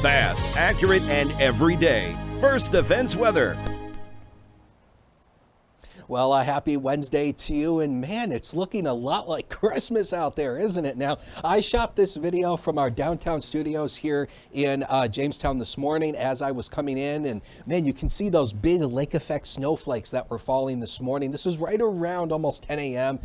Fast, accurate, and everyday. First Defense Weather. Well, a happy Wednesday to you, and man, it's looking a lot like Christmas out there, isn't it? Now, I shot this video from our downtown studios here in Jamestown this morning as I was coming in, and man, you can see those big lake effect snowflakes that were falling this morning. This was right around almost 10 a.m.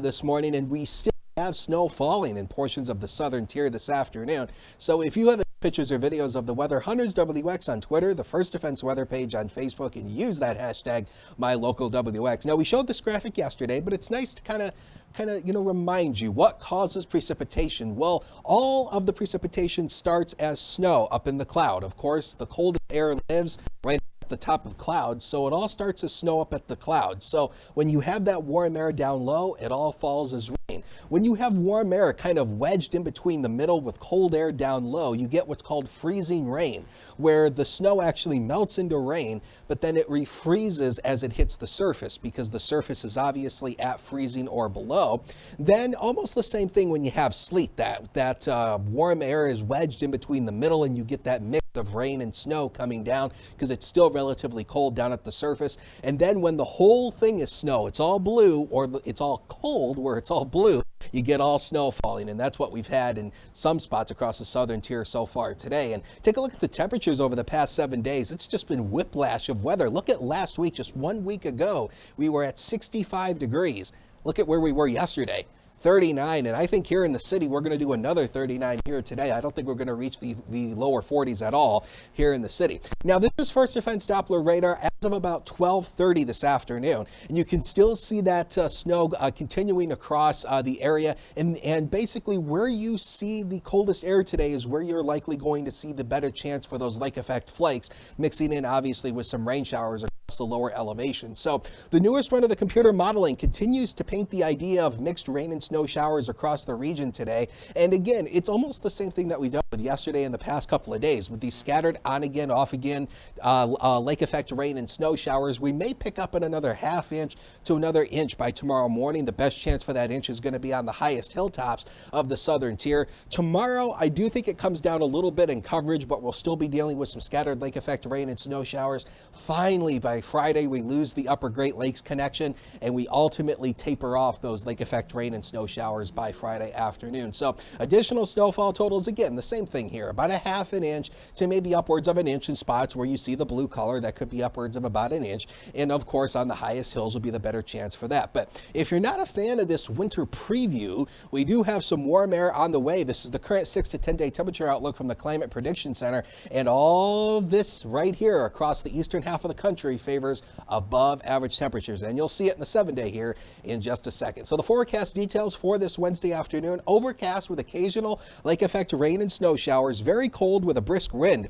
This morning, and we still have snow falling in portions of the southern tier this afternoon. So if you have pictures or videos of the weather, Hunters WX on Twitter, the First Defense Weather page on Facebook, and use that hashtag MyLocalWX. Now, we showed this graphic yesterday, but it's nice to kind of remind you what causes precipitation. Well, all of the precipitation starts as snow up in the cloud. Of course, the cold air lives right at the top of clouds, so it all starts as snow up at the cloud. So when you have that warm air down low, it all falls as rain. When you have warm air kind of wedged in between the middle with cold air down low, you get what's called freezing rain, where the snow actually melts into rain, but then it refreezes as it hits the surface because the surface is obviously at freezing or below. Then almost the same thing when you have sleet, that warm air is wedged in between the middle and you get that mix of rain and snow coming down because it's still relatively cold down at the surface. And then when the whole thing is snow, it's all blue, or it's all cold where it's all blue, you get all snow falling, and that's what we've had in some spots across the southern tier so far today. And take a look at the temperatures over the past 7 days. It's just been whiplash of weather. Look at last week, just 1 week ago, we were at 65 degrees. Look at where we were yesterday. 39, and I think here in the city we're going to do another 39 here today. I don't think we're going to reach the lower 40s at all here in the city. Now, this is First Defense Doppler radar as of about 12:30 this afternoon, and you can still see that snow continuing across the area, and basically where you see the coldest air today is where you're likely going to see the better chance for those lake effect flakes, mixing in obviously with some rain showers across the lower elevation. So the newest run of the computer modeling continues to paint the idea of mixed rain and snow showers across the region today. And again, it's almost the same thing that we dealt with yesterday and the past couple of days with these scattered on again, off again lake effect rain and snow showers. We may pick up in another ½ inch to another inch by tomorrow morning. The best chance for that inch is going to be on the highest hilltops of the southern tier. Tomorrow, I do think it comes down a little bit in coverage, but we'll still be dealing with some scattered lake effect rain and snow showers. Finally, by Friday, we lose the upper Great Lakes connection, and we ultimately taper off those lake effect rain and snow showers by Friday afternoon. So additional snowfall totals, again, the same thing here, about a ½ inch to maybe upwards of an inch in spots where you see the blue color. That could be upwards of about an inch. And of course, on the highest hills will be the better chance for that. But if you're not a fan of this winter preview, we do have some warm air on the way. This is the current 6 to 10 day temperature outlook from the Climate Prediction Center. And all this right here across the eastern half of the country favors above average temperatures. And you'll see it in the 7-day here in just a second. So the forecast details for this Wednesday afternoon: overcast with occasional lake effect rain and snow showers, very cold with a brisk wind.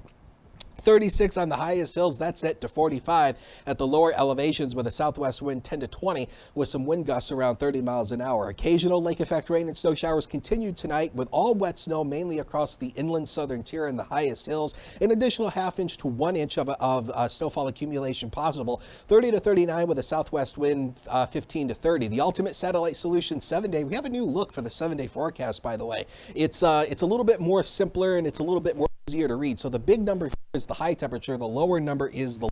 36 on the highest hills, that's it, to 45 at the lower elevations with a southwest wind 10 to 20 with some wind gusts around 30 miles an hour. Occasional lake effect rain and snow showers continued tonight with all wet snow mainly across the inland southern tier and the highest hills. An additional ½ inch to 1 inch of snowfall accumulation possible. 30 to 39 with a southwest wind 15 to 30. The ultimate satellite solution 7-day. We have a new look for the 7-day forecast, by the way. It's a little bit more simpler and it's a little bit more easier to read. So the big number is the high temperature, the lower number is the low.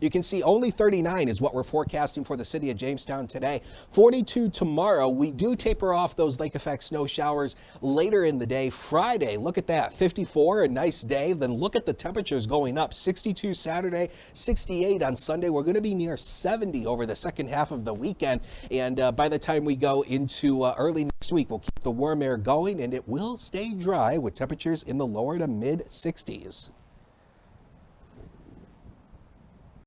You can see only 39 is what we're forecasting for the city of Jamestown today. 42 tomorrow. We do taper off those lake effect snow showers later in the day. Friday, look at that, 54, a nice day. Then look at the temperatures going up. 62 Saturday, 68 on Sunday. We're going to be near 70 over the second half of the weekend. And by the time we go into early next week, we'll keep the warm air going and it will stay dry with temperatures in the lower to mid 60s.